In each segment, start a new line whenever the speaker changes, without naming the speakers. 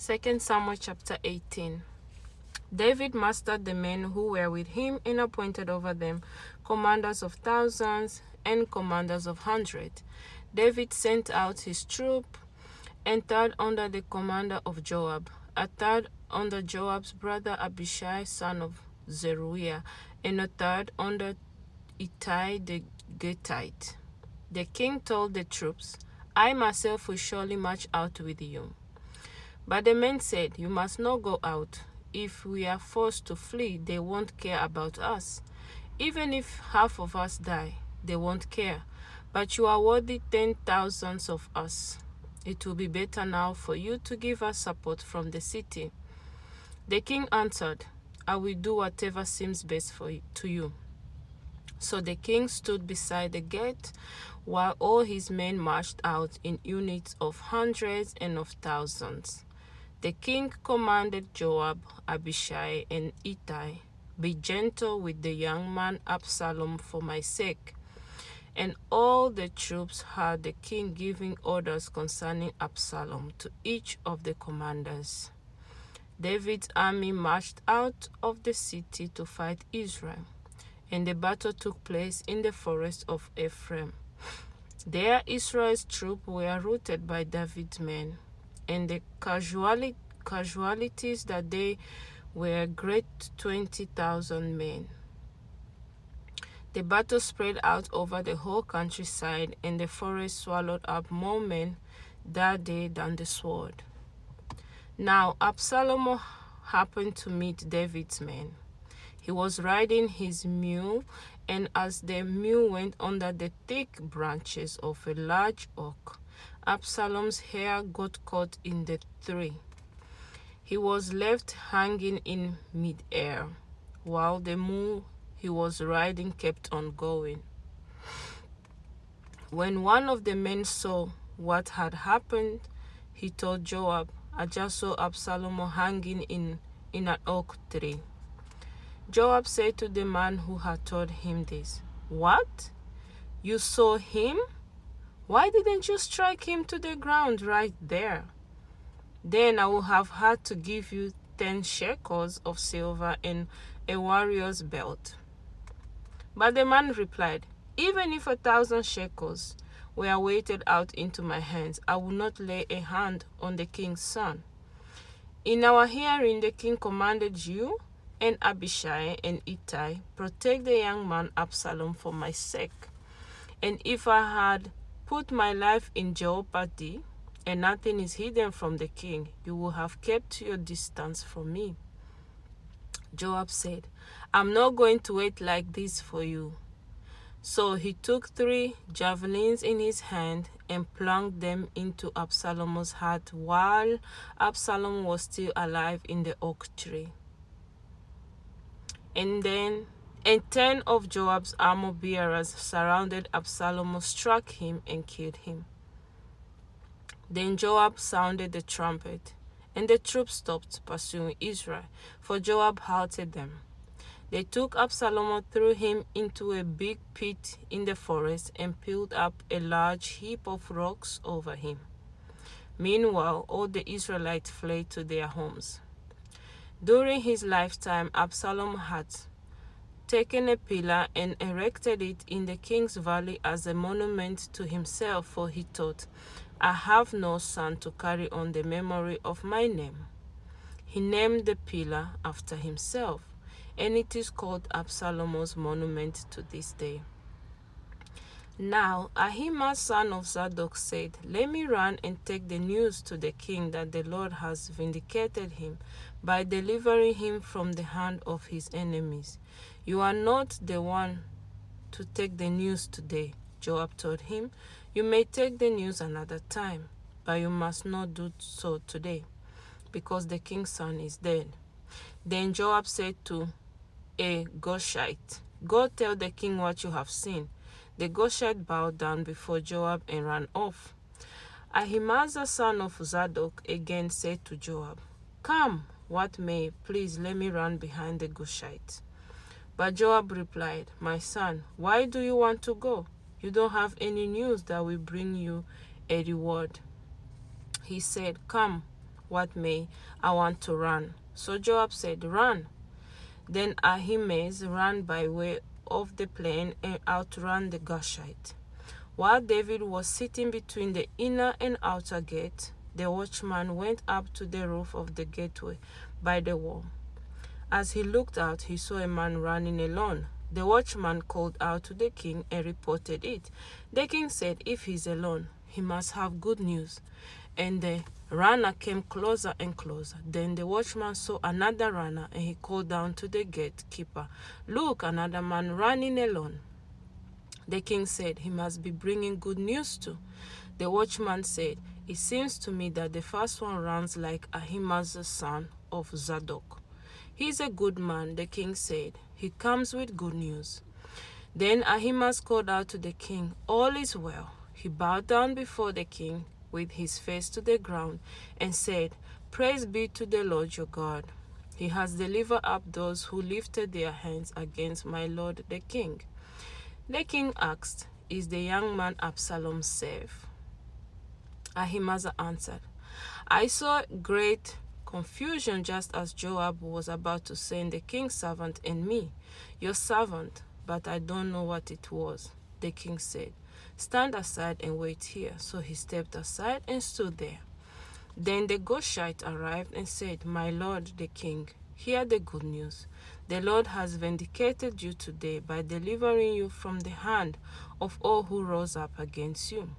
2 Samuel chapter 18. David mastered the men who were with him and appointed over them commanders of thousands and commanders of hundreds. David sent out his troop, and third under the commander of Joab, a third under Joab's brother Abishai son of Zeruiah, and a third under Ittai the Gittite. The king told the troops, I myself will surely march out with you. But the men said, you must not go out. If we are forced to flee, they won't care about us. Even if half of us die, they won't care. But you are worthy 10,000 of us. It will be better now for you to give us support from the city. The king answered, I will do whatever seems best to you. So the king stood beside the gate while all his men marched out in units of hundreds and of thousands. The king commanded Joab, Abishai, and Ittai, be gentle with the young man Absalom for my sake. And all the troops heard the king giving orders concerning Absalom to each of the commanders. David's army marched out of the city to fight Israel, and the battle took place in the forest of Ephraim. There Israel's troops were routed by David's men, and the casualties that day were great 20,000 men. The battle spread out over the whole countryside, and the forest swallowed up more men that day than the sword. Now Absalom happened to meet David's men. He was riding his mule, and as the mule went under the thick branches of a large oak, Absalom's hair got caught in the tree. He was left hanging in mid-air, while the mule he was riding kept on going. When one of the men saw what had happened, he told Joab, I just saw Absalom hanging in an oak tree. Joab said to the man who had told him this, What? You saw him? Why didn't you strike him to the ground right there? Then I would have had to give you 10 shekels of silver and a warrior's belt. But the man replied, Even if 1,000 shekels were weighted out into my hands, I would not lay a hand on the king's son. In our hearing, the king commanded you and Abishai and Ittai, protect the young man Absalom for my sake. And if I had put my life in jeopardy, and nothing is hidden from the king, you would have kept your distance from me. Joab said, I'm not going to wait like this for you. So he took 3 javelins in his hand and plunged them into Absalom's heart while Absalom was still alive in the oak tree. And 10 of Joab's armor bearers surrounded Absalom, struck him, and killed him. Then Joab sounded the trumpet, and the troops stopped pursuing Israel, for Joab halted them. They took Absalom, threw him into a big pit in the forest, and piled up a large heap of rocks over him. Meanwhile, all the Israelites fled to their homes. During his lifetime, Absalom had taken a pillar and erected it in the king's valley as a monument to himself, for he thought, I have no son to carry on the memory of my name. He named the pillar after himself, and it is called Absalom's monument to this day. Now Ahimaaz son of Zadok said, Let me run and take the news to the king that the Lord has vindicated him by delivering him from the hand of his enemies. You are not the one to take the news today, Joab told him. You may take the news another time, but you must not do so today, because the king's son is dead. Then Joab said to a Gushite, Go tell the king what you have seen. The Gushite bowed down before Joab and ran off. Ahimaaz son of Zadok again said to Joab, Come, what may, please let me run behind the Gushite. But Joab replied, My son, why do you want to go? You don't have any news that will bring you a reward. He said, Come, What may I want to run? So Joab said, Run. Then Ahimaaz ran by way of the plain and outran the Gushite. While David was sitting between the inner and outer gate, the watchman went up to the roof of the gateway by the wall. As he looked out, he saw a man running alone. The watchman called out to the king and reported it. The king said, If he's alone, he must have good news. And the runner came closer and closer. Then the watchman saw another runner, and he called down to the gatekeeper, Look, another man running alone. The king said, He must be bringing good news too. The watchman said, It seems to me that the first one runs like Ahimaaz, the son of Zadok. He's a good man, the king said. He comes with good news. Then Ahimaaz called out to the king, All is well. He bowed down before the king with his face to the ground and said, Praise be to the Lord your God. He has delivered up those who lifted their hands against my lord the king. The king asked, Is the young man Absalom safe? Ahimaaz answered, I saw great confusion just as Joab was about to send the king's servant and me, your servant, but I don't know what it was. The king said, Stand aside and wait here. So he stepped aside and stood there. Then the Gushite arrived and said, My lord the king, hear the good news. The Lord has vindicated you today by delivering you from the hand of all who rose up against you.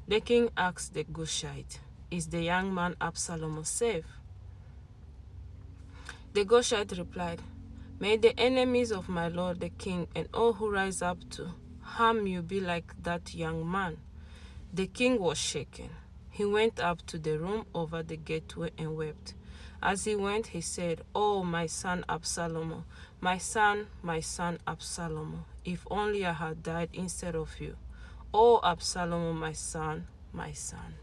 The king asked the Gushite, Is the young man Absalom safe? The Gushite replied, May the enemies of my lord the king and all who rise up to harm you be like that young man. The king was shaken. He went up to the room over the gateway and wept. As he went, he said, Oh, my son Absalom, my son Absalom, if only I had died instead of you. Oh, Absalom, my son, my son.